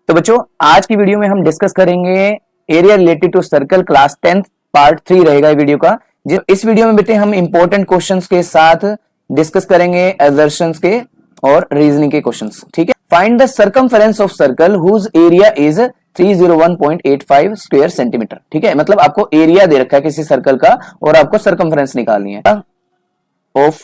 तो बच्चों आज की वीडियो में हम डिस्कस करेंगे area related to circle class 10th part 3 रहेगा वीडियो का। जो इस वीडियो में बेटे हम इंपॉर्टेंट क्वेश्चंस के साथ डिस्कस करेंगे असर्शंस के और रीजनिंग के क्वेश्चंस। ठीक है, find the circumference of circle whose area is 301.85 square centimetre. ठीक है, मतलब आपको एरिया दे रखा है किसी सर्कल का और आपको सर्कमफेरेंस निकालनी है। ऑफ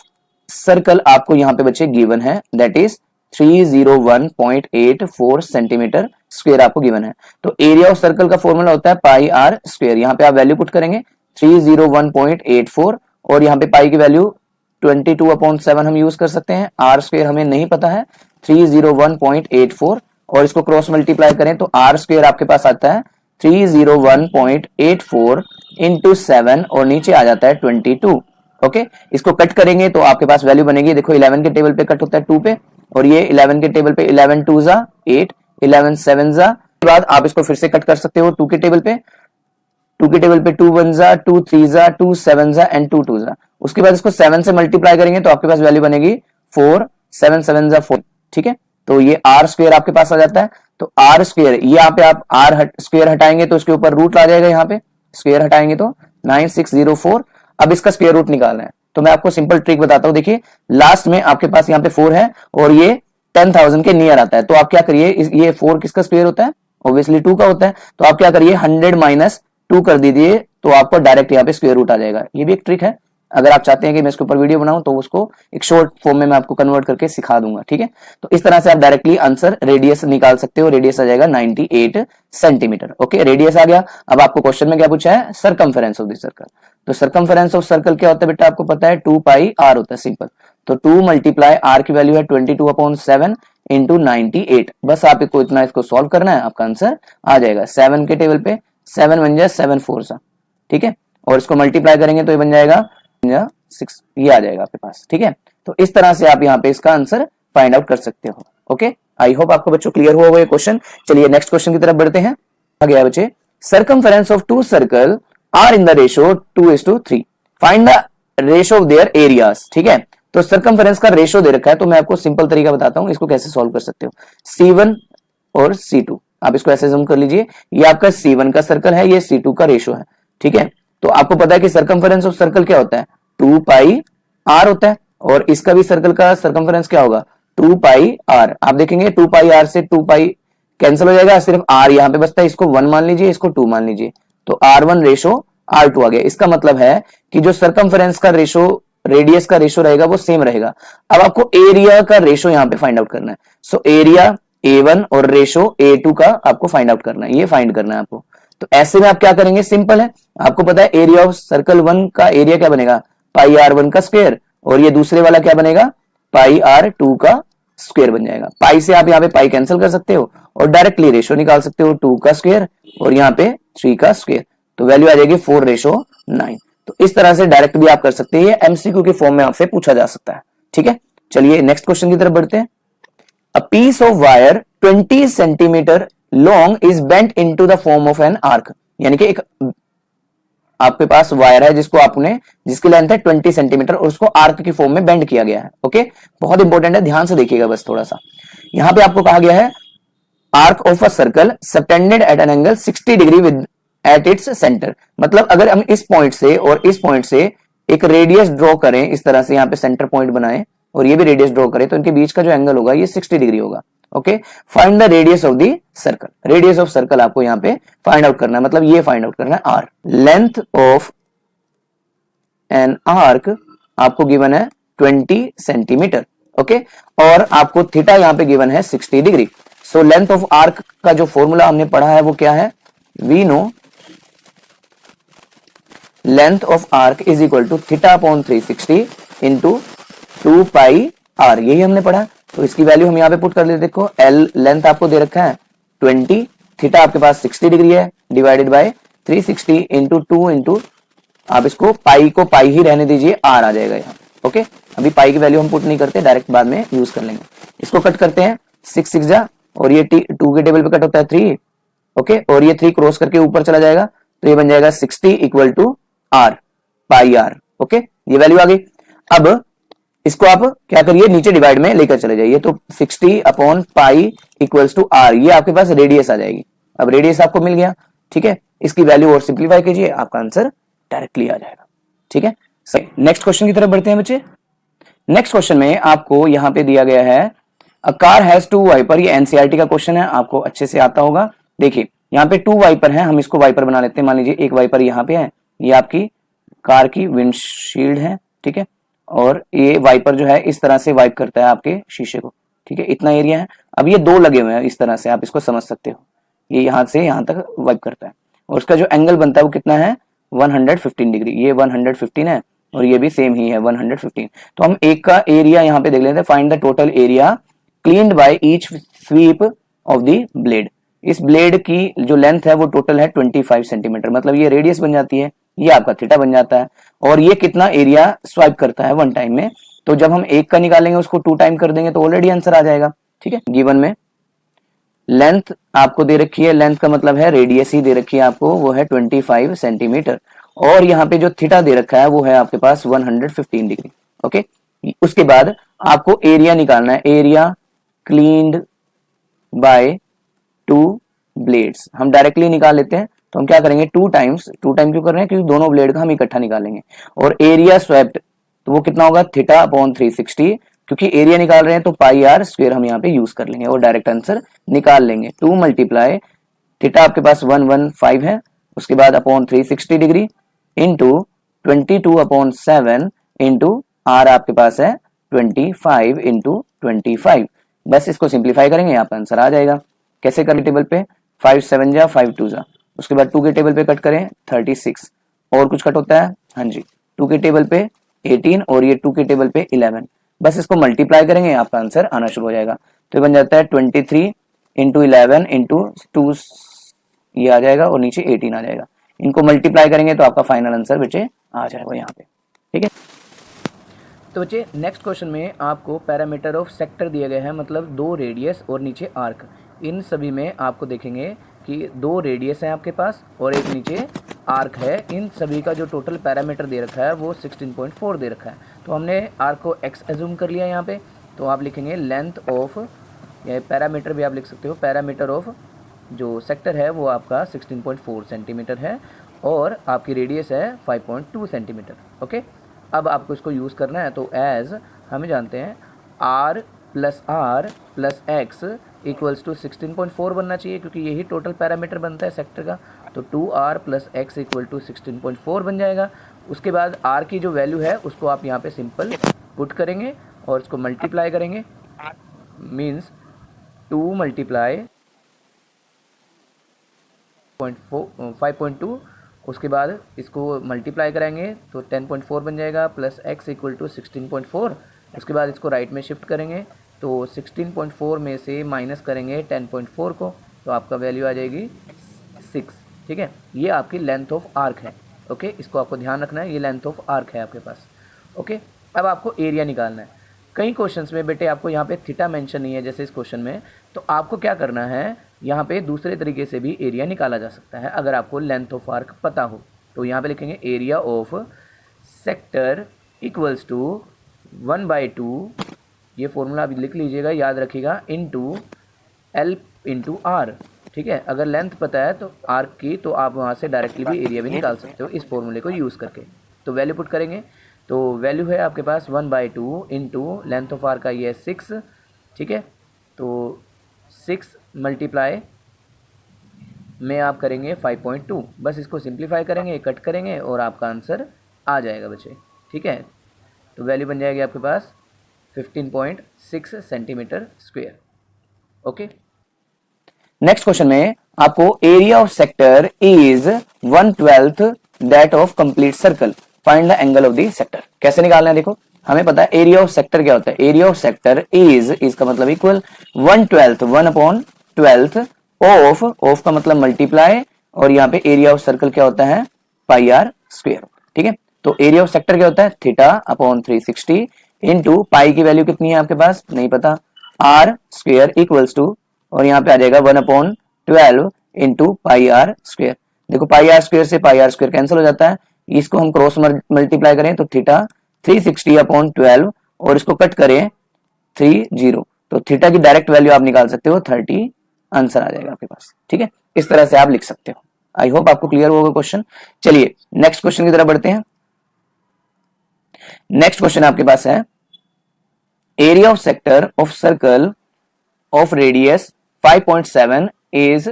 सर्कल आपको यहाँ पे बच्चे गिवन है, दैट इज 301.84 सेंटीमीटर स्क्वायर आपको गिवन है। तो एरिया ऑफ सर्कल का फॉर्मूला होता है पाई आर स्क्वायर। यहाँ पे आप वैल्यू पुट करेंगे 301.84 और यहाँ पे पाई की वैल्यू 22/7 हम यूज कर सकते हैं। आर स्क्वायर हमें नहीं पता है, 301.84 और इसको क्रॉस मल्टीप्लाई करें तो आर स्क्वायर आपके पास आता है 301.84 इंटू 7 और नीचे आ जाता है 22। ओके, इसको कट करेंगे तो आपके पास वैल्यू बनेगी, देखो 11 के टेबल पे कट होता है 2 पे और ये 11 के टेबल पे 11 2 जा 8, 11 7 जा। के बाद आप इसको फिर से कट कर सकते हो 2 के टेबल पे, 2 के टेबल पे 2 1 जा 2 3 जा 2 7 जा एंड 2 2 जा। उसके बाद इसको 7 से मल्टीप्लाई करेंगे तो आपके पास वैल्यू बनेगी 4, 7 7 जा 4। ठीक है, तो ये आर स्क्वायर आपके पास आ जाता है। तो आर स्क्वायर यहाँ पे आप आर स्क्वायर हटाएंगे तो इसके ऊपर रूट आ जाएगा, यहाँ पे स्क्वायर हटाएंगे तो 9604। अब इसका स्क्वायर रूट निकालना है तो मैं आपको सिंपल ट्रिक बताता हूं। देखिए लास्ट में आपके पास यहाँ पे 4 है और ये 10,000 के नियर आता है, तो आप क्या करिए, ये 4 किसका स्क्वायर होता है, ऑब्वियसली 2 का होता है। तो आप क्या करिए 100 माइनस 2 कर दीजिए तो आपको डायरेक्ट यहाँ पे स्क्वायर रूट आ जाएगा। ये भी एक ट्रिक है, अगर आप चाहते हैं कि मैं इसके ऊपर वीडियो बनाऊं तो उसको एक शॉर्ट फॉर्म में मैं आपको कन्वर्ट करके सिखा दूंगा। ठीक है, तो इस तरह से आप डायरेक्टली आंसर रेडियस निकाल सकते हो। रेडियस आ जाएगा 98 सेंटीमीटर। ओके, रेडियस आ गया। अब आपको क्वेश्चन में क्या पूछा है, सर्कमफेरेंस ऑफ द सर्कल। तो सर्कमफेरेंस ऑफ सर्कल क्या होता है बेटा, आपको पता है 2 पाई आर होता है, सिंपल। तो 2 मल्टीप्लाई आर की वैल्यू है 22/7 इंटू 98। बस आपको इतना इसको सॉल्व करना है, आपका आंसर आ जाएगा। 7 के टेबल पे 7 बन जाए 7 4 सा, ठीक है, और इसको मल्टीप्लाई करेंगे तो ये बन जाएगा 6, ये आ जाएगा आपके पास। ठीक है, तो इस तरह से आप यहाँ पे इसका आंसर फाइंड आउट कर सकते हो। ओके, आई होप आपको बच्चों क्लियर हुआ ये क्वेश्चन। चलिए नेक्स्ट क्वेश्चन की तरफ बढ़ते हैं। आ गया बच्चे, circumference of 2 circle are in the ratio 2:3, find the ratio of their areas. ठीक है, तो सर्कमफेरेंस का रेशियो दे रखा है तो मैं आपको सिंपल तरीका बताता हूं इसको कैसे सॉल्व कर सकते हो। C1 और C2 आप इसको ऐसे जूम कर लीजिए, ये आपका C1 का सर्कल है, ये C2 का रेशियो है। ठीक है, तो आपको पता है कि सर्कमफेरेंस ऑफ सर्कल क्या होता है, 2 पाई आर होता है और इसका भी सर्कल का सर्कमफेरेंस क्या होगा, 2 पाई आर। आप देखेंगे 2 पाई आर से 2 पाई कैंसिल हो जाएगा, सिर्फ आर यहाँ पे बचता है, इसको 1 मान लीजिए, इसको 2 मान लीजिए, तो R1 रेशो R2 आ गया। इसका मतलब है कि जो सर्कमफेरेंस का रेशो रेडियस का रेशो रहेगा वो सेम रहेगा। अब आपको एरिया का रेशो यहाँ पे फाइंड आउट करना है। सो एरिया A1 और रेशो A2 का आपको फाइंड आउट करना है, ये फाइंड करना है आपको। तो ऐसे में आप क्या करेंगे, सिंपल है, आपको पता है एरिया ऑफ सर्कल 1 का एरिया क्या बनेगा, पाई R1 का स्क्वायर, और ये दूसरे वाला क्या बनेगा, पाई R2 का स्क्वायर बन जाएगा। पाई से आप यहाँ पे पाई कैंसिल कर सकते हो और डायरेक्टली रेशो निकाल सकते हो, 2 का स्क्वायर और यहाँ पे 3 का स्क्वायर, तो वैल्यू आ जाएगी 4:9। तो इस तरह से डायरेक्ट भी आप कर सकते हैं, ये एमसीक्यू के फॉर्म में आपसे पूछा जा सकता है। ठीक है, चलिए नेक्स्ट क्वेश्चन की तरफ बढ़ते हैं। A piece of wire 20 centimetre long is bent into the form of an arc, यानी कि एक आपके पास वायर है जिसकी लेंथ है 20 सेंटीमीटर और उसको आर्क की फॉर्म में बेंड किया गया है। ओके, बहुत इंपॉर्टेंट है, ध्यान से देखिएगा बस थोड़ा सा। यहां पे आपको कहा गया है arc of a circle subtended at an angle 60 degree with at its centre. मतलब अगर हम इस पॉइंट से और इस पॉइंट से एक रेडियस ड्रॉ करें, इस तरह से यहाँ पे सेंटर पॉइंट बनाए और ये भी रेडियस ड्रॉ करें, तो इनके बीच का जो एंगल होगा ये 60 डिग्री होगा। Okay, find the radius of the circle. Radius of circle आपको यहाँ पे फाइंड आउट करना है, मतलब ये फाइंड आउट करना है r. Length of an arc आपको गिवन है 20 सेंटीमीटर। ओके, और आपको थीटा यहाँ पे गिवन है 60 degree. So length of arc का जो फॉर्मूला हमने पढ़ा है वो क्या है, we know length of arc is equal to θ/360 into 2 pi r, यही हमने पढ़ा। तो इसकी वैल्यू हम यहाँ पे पुट कर लेते, देखो L लेंथ आपको दे रखा है 20, थीटा आपके पास 60 डिग्री है, डिवाइडेड बाय 360 इंटू 2 इंटू, आप इसको पाई को पाई ही रहने दीजिए, आर आ जाएगा यहाँ। ओके, अभी पाई की वैल्यू हम पुट नहीं करते, डायरेक्ट बाद में यूज कर लेंगे। इसको कट करते हैं, 6 6 जा और ये 2 के टेबल पे कट होता है 3। ओके, और ये 3 क्रॉस करके ऊपर चला जाएगा तो ये बन जाएगा 60 equal to r pi r. Okay, ये वैल्यू आ गई। अब इसको आप क्या करिए, नीचे डिवाइड में लेकर चले जाइए, तो 60 upon pi equals to r, ये आपके पास रेडियस आ जाएगी। अब रेडियस आपको मिल गया, ठीक है, इसकी वैल्यू और सिंप्लीफाई कीजिए, आपका आंसर डायरेक्टली आ जाएगा, ठीक है। सही, नेक्स्ट क्वेश्चन की तरफ बढ़ते हैं बच्चे। नेक्स्ट क्वेश्चन में आपको यहां पे दिया गया है a car has two wiper, ये एनसीईआरटी का क्वेश्चन है, आपको अच्छे से आता होगा। देखिए यहाँ पे 2 वाइपर है, हम इसको वाइपर बना लेते हैं। मान लीजिए एक वाइपर यहाँ पे है, ये आपकी कार की विंडशील्ड है, ठीक है, और ये वाइपर जो है इस तरह से वाइप करता है आपके शीशे को, ठीक है, इतना एरिया है। अब ये 2 लगे हुए हैं, इस तरह से आप इसको समझ सकते हो, ये यहाँ से यहाँ तक वाइप करता है, और उसका जो एंगल बनता है वो कितना है, 115 डिग्री, ये 115 है, और ये भी सेम ही है 115। तो हम एक का एरिया यहाँ पे देख लेते हैं, find the total area cleaned by each sweep of the blade. इस ब्लेड की जो लेंथ है वो टोटल है 25 सेंटीमीटर, मतलब ये रेडियस बन जाती है, ये आपका थीटा बन जाता है, और ये कितना एरिया स्वाइप करता है 1 टाइम में। तो जब हम एक का निकालेंगे उसको 2 टाइम कर देंगे तो ऑलरेडी आंसर आ जाएगा, ठीक है। गिवन में लेंथ आपको दे रखी है, लेंथ का मतलब है रेडियस ही दे रखी है आपको, वो है 25 सेंटीमीटर, और यहाँ पे जो थीटा दे रखा है वो है आपके पास 115 डिग्री, ओके। उसके बाद आपको एरिया निकालना है, एरिया क्लीन्ड बाय 2 ब्लेड्स, हम डायरेक्टली निकाल लेते हैं। तो हम क्या करेंगे, 2 टाइम्स, 2 टाइम क्यों कर रहे हैं, क्योंकि दोनों ब्लेड का हम इकट्ठा निकालेंगे, और एरिया स्वेप्ट तो वो कितना होगा, थीटा अपॉन 360, क्योंकि एरिया निकाल रहे हैं तो पाई आर स्क्वायर हम यहाँ पे यूज कर लेंगे और डायरेक्ट आंसर निकाल लेंगे। 2 मल्टीप्लाई थीटा आपके पास 115 है, उसके बाद upon 360 degree into 22 upon 7 into R आपके पास है 25 इंटू 25। बस इसको सिंप्लीफाई करेंगे, यहाँ पे आंसर आ जाएगा। कैसे करें, टेबल पे 5 7 जा 5 2 जा, उसके बाद 2 के टेबल पे कट करें 36, और कुछ कट होता है, हाँ जी, 2 के टेबल पे 18 और ये 2 के टेबल पे 11, बस इसको मल्टीप्लाई करेंगे, आपका आंसर आना शुरू हो जाएगा। तो ये बन जाता है 23 इंटू 11 इंटू 2, ये आ जाएगा, और नीचे 18 आ जाएगा। इनको मल्टीप्लाई करेंगे तो आपका फाइनल आंसर बच्चे आ जाएगा यहाँ पे, ठीक है। तो बच्चे नेक्स्ट क्वेश्चन में आपको पैरामीटर ऑफ सेक्टर दिए गए हैं, मतलब 2 रेडियस और नीचे आर्क। इन सभी में आपको देखेंगे कि 2 रेडियस हैं आपके पास और एक नीचे आर्क है। इन सभी का जो टोटल पैरामीटर दे रखा है वो 16.4 दे रखा है। तो हमने आर्क को x एज्यूम कर लिया यहाँ पे, तो आप लिखेंगे लेंथ ऑफ, या पैरामीटर भी आप लिख सकते हो, पैरामीटर ऑफ जो सेक्टर है वो आपका 16.4 सेंटीमीटर है, और आपकी रेडियस है 5.2 सेंटीमीटर, ओके। अब आपको इसको यूज़ करना है, तो एज हमें जानते हैं r plus x equals to 16.4 बनना चाहिए, क्योंकि यही टोटल पैरामीटर बनता है सेक्टर का। तो 2r plus x equal to 16.4 बन जाएगा। उसके बाद r की जो वैल्यू है उसको आप यहाँ पे सिंपल पुट करेंगे और इसको मल्टीप्लाई करेंगे, मीन्स 2 मल्टीप्लाई 5.2, उसके बाद इसको मल्टीप्लाई कराएंगे तो 10.4 बन जाएगा, प्लस x इक्वल टू 16.4। उसके बाद इसको राइट में शिफ्ट करेंगे तो 16.4 में से माइनस करेंगे 10.4 को, तो आपका वैल्यू आ जाएगी 6, ठीक है। ये आपकी लेंथ ऑफ आर्क है, ओके। इसको आपको ध्यान रखना है, ये लेंथ ऑफ आर्क है आपके पास, ओके। अब आपको एरिया निकालना है। कई क्वेश्चंस में बेटे आपको यहाँ पे थीटा मेंशन नहीं है, जैसे इस क्वेश्चन में, तो आपको क्या करना है, यहाँ पे दूसरे तरीके से भी एरिया निकाला जा सकता है अगर आपको लेंथ ऑफ आर्क पता हो। तो यहाँ पे लिखेंगे area of sector equals to 1/2, ये फॉर्मूला अभी लिख लीजिएगा, याद रखिएगा, इनटू L इंटू आर, ठीक है। अगर लेंथ पता है तो आर्क की, तो आप वहाँ से डायरेक्टली भी एरिया भी निकाल सकते हो इस फॉर्मूले को यूज़ करके। तो वैल्यू पुट करेंगे, तो वैल्यू है आपके पास 1/2 इंटू लेंथ ऑफ आर्क का ये है 6, ठीक है। तो 6 मल्टीप्लाई में आप करेंगे 5.2, बस इसको सिंप्लीफाई करेंगे, कट करेंगे और आपका आंसर आ जाएगा बच्चे, ठीक है। तो वैल्यू बन जाएगी आपके पास 15.6 centimetre square, okay. Next question में आपको area of sector is 1/12 that of complete circle, find the angle of the sector. कैसे निकालना है, देखो हमें पता है एरिया ऑफ सेक्टर क्या होता है। एरिया ऑफ सेक्टर इज का मतलब इक्वल 1/12 1/12 ऑफ का मतलब मल्टीप्लाई, और यहाँ पे एरिया ऑफ सर्कल क्या होता है, पाई आर स्क्वायर, ठीक है। तो एरिया ऑफ सेक्टर क्या होता है, थीटा अपॉन 360 इंटू पाई की वैल्यू कितनी है आपके पास नहीं पता, आर स्क्वायर इक्वल्स टू, और यहाँ पे आ जाएगा 1/12 इंटू पाई आर स्क्वायर। देखो पाई आर स्क्वायर से पाई आर स्क्वायर कैंसिल हो जाता है, इसको हम क्रॉस मल्टीप्लाई करें तो थीटा 360 अपॉन 12, और इसको कट करें 30, तो थीटा की डायरेक्ट वैल्यू आप निकाल सकते हो 30, आंसर आ जाएगा आपके पास। ठीक है, इस तरह से आप लिख सकते हो। आई होप आपको क्लियर होगा क्वेश्चन। चलिए नेक्स्ट क्वेश्चन की तरफ बढ़ते हैं। नेक्स्ट क्वेश्चन आपके पास है area of sector of circle of radius 5.7 is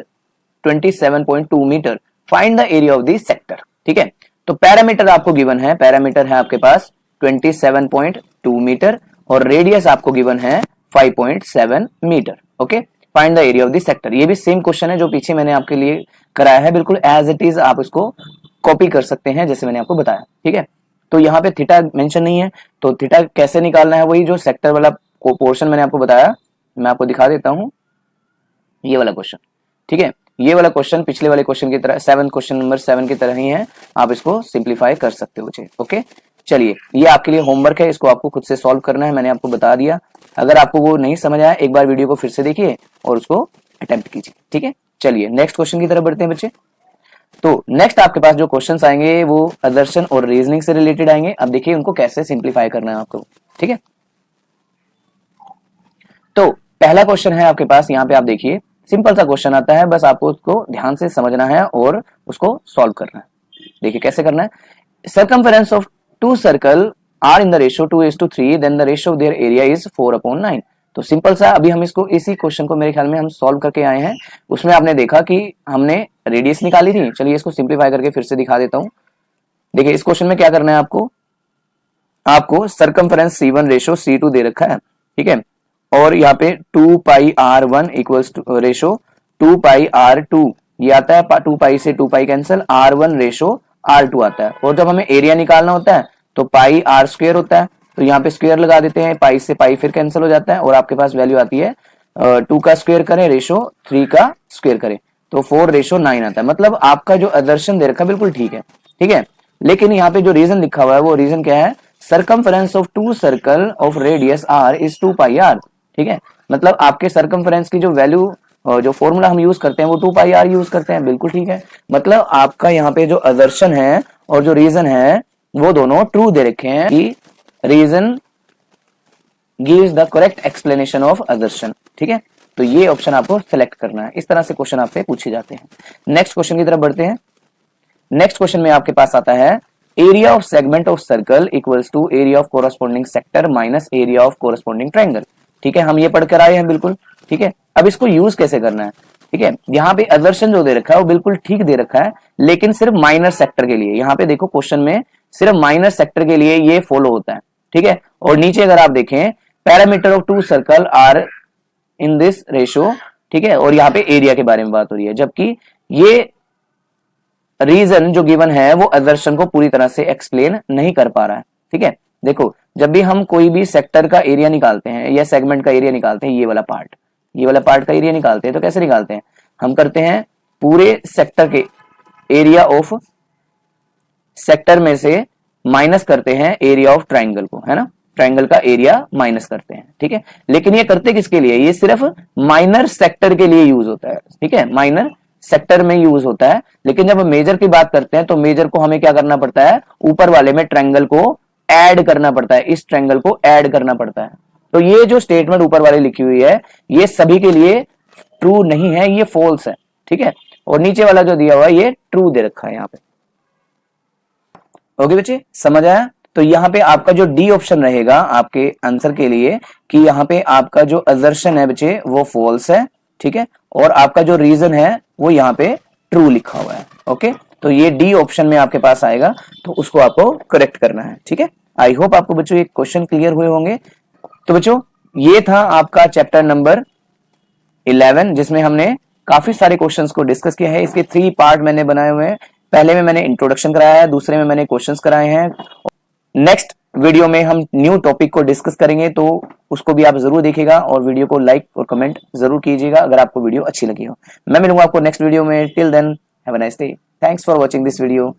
27.2 metre, find the area of the sector. ठीक है, तो पैरामीटर आपको गिवन है, पैरामीटर है आपके पास 27.2 मीटर और रेडियस आपको गिवन है 5.7 metre. Okay, find the area of the sector. ये भी सेम क्वेश्चन है जो पीछे मैंने आपके लिए कराया है, बिल्कुल एज इट इज आप इसको कॉपी कर सकते हैं जैसे मैंने आपको बताया। ठीक है, तो यहाँ पे थीटा मेंशन नहीं है, तो थीटा कैसे निकालना है, वही जो सेक्टर वाला पोर्शन मैंने आपको बताया, मैं आपको दिखा देता हूं, ये वाला क्वेश्चन। ठीक है, ये वाला क्वेश्चन पिछले वाले क्वेश्चन की तरह, क्वेश्चन नंबर 7 की तरह ही है, आप इसको सिंप्लीफाई कर सकते हो। ओके, चलिए ये आपके लिए होमवर्क है, इसको आपको खुद से सॉल्व करना है, मैंने आपको बता दिया। अगर आपको वो नहीं समझ आया, एक बार वीडियो को फिर से देखिए और उसको अटेम्प्ट कीजिए। ठीक है, चलिए नेक्स्ट क्वेश्चन की तरफ बढ़ते हैं बच्चे। तो नेक्स्ट आपके पास जो क्वेश्चंस आएंगे वो अदर्शन और रीजनिंग से रिलेटेड आएंगे। अब देखिए उनको कैसे सिंप्लीफाई करना है आपको। ठीक है, तो पहला क्वेश्चन है आपके पास, यहाँ पे आप देखिए सिंपल सा क्वेश्चन आता है, बस आपको उसको ध्यान से समझना है और उसको सॉल्व करना है। देखिए कैसे करना है। Circumference of two circle are in the ratio 2:3, then the ratio of their area is 4/9। तो सिंपल सा, अभी हम इसको इसी क्वेश्चन को मेरे ख्याल में हम सॉल्व करके आए हैं। उसमें आपने देखा कि हमने रेडियस निकाली थी। चलिए इसको सिंप्लीफाई करके फिर से दिखा देता हूं। देखिए इस क्वेश्चन में क्या करना है आपको सर्कमफेरेंस C1 रेशियो C2 दे रखा है। ठीक है, और यहाँ पे 2πr1 equals to ratio 2πr2, ये आता है 2π से 2π कैंसिल, R1 रेशो R2 आता है। और जब हमें एरिया निकालना होता है तो पाई आर स्क्वायर होता है, तो यहाँ पे स्क्वायर लगा देते हैं, पाई से पाई फिर कैंसिल हो जाता है और आपके पास वैल्यू आती है 2 का स्क्वायर करें रेशो 3 का स्क्वायर करें तो 4:9 आता है। मतलब आपका जो आदर्शन दे रखा है बिल्कुल ठीक है। ठीक है, लेकिन यहाँ पे जो रीजन लिखा हुआ है वो रीजन क्या है, circumference of two circle of radius r is 2πr। ठीक है, मतलब आपके सर्कमफेरेंस की जो वैल्यू, जो फॉर्मूला हम यूज करते हैं वो 2πr यूज करते हैं, बिल्कुल ठीक है। मतलब आपका यहाँ पे जो आदर्शन है और जो रीजन है वो दोनों ट्रू दे रखे हैं कि reason gives the correct explanation of assertion। ठीक है, तो ये ऑप्शन आपको सेलेक्ट करना है। इस तरह से क्वेश्चन आपसे पूछे जाते हैं। नेक्स्ट क्वेश्चन की तरफ बढ़ते हैं। नेक्स्ट क्वेश्चन में आपके पास आता है area of segment of circle equals to area of corresponding sector minus area of corresponding triangle. ठीक है, हम ये पढ़कर आए हैं बिल्कुल। ठीक है, अब इसको यूज कैसे करना है। ठीक है, यहाँ पे assertion जो दे रखा है वो बिल्कुल ठीक दे रखा है, लेकिन सिर्फ माइनर सेक्टर के लिए। यहाँ पे देखो क्वेश्चन में सिर्फ माइनर सेक्टर के लिए ये फॉलो होता है। ठीक है, और नीचे अगर आप देखें parameter of two circle are in this ratio. ठीक है, और यहाँ पे एरिया के बारे में बात हो रही है, जबकि ये रीजन जो गिवन है वो assertion को पूरी तरह से एक्सप्लेन नहीं कर पा रहा है। ठीक है, देखो जब भी हम कोई भी सेक्टर का एरिया निकालते हैं या सेगमेंट का एरिया निकालते हैं, ये वाला पार्ट का एरिया निकालते हैं, तो कैसे निकालते हैं, हम करते हैं पूरे सेक्टर के एरिया ऑफ सेक्टर में से माइनस करते हैं एरिया ऑफ ट्राइंगल को, है ना, ट्राइंगल का एरिया माइनस करते हैं। ठीक है, लेकिन ये करते किसके लिए, ये सिर्फ माइनर सेक्टर के लिए यूज होता है। ठीक है, माइनर सेक्टर में यूज होता है, लेकिन जब हम मेजर की बात करते हैं तो मेजर को हमें क्या करना पड़ता है, ऊपर वाले में ट्रायंगल को ऐड करना पड़ता है, इस ट्रायंगल को ऐड करना पड़ता है। तो ये जो स्टेटमेंट ऊपर वाली लिखी हुई है ये सभी के लिए ट्रू नहीं है, ये फॉल्स है। ठीक है, और नीचे वाला जो दिया हुआ है ये ट्रू दे रखा है यहाँ पे। ओके बच्चे, समझ आया। तो यहाँ पे आपका जो डी ऑप्शन रहेगा आपके आंसर के लिए कि यहाँ पे आपका जो assertion है बच्चे वो फॉल्स है। ठीक है, और आपका जो रीजन है वो यहाँ पे ट्रू लिखा हुआ है। ओके, तो ये डी ऑप्शन में आपके पास आएगा, तो उसको आपको करेक्ट करना है। ठीक है, आई होप आपको बच्चों ये क्वेश्चन क्लियर हुए होंगे। तो बच्चों ये था आपका चैप्टर नंबर 11, जिसमें हमने काफी सारे क्वेश्चंस को डिस्कस किया है। इसके 3 पार्ट मैंने बनाए हुए हैं। पहले में मैंने इंट्रोडक्शन कराया है, दूसरे में मैंने क्वेश्चंस कराए हैं। नेक्स्ट वीडियो में हम न्यू टॉपिक को डिस्कस करेंगे, तो उसको भी आप जरूर देखिएगा और वीडियो को लाइक और कमेंट जरूर कीजिएगा अगर आपको वीडियो अच्छी लगी हो। मैं मिलूंगा आपको नेक्स्ट वीडियो में। Till then have a nice day. Thanks for watching this video.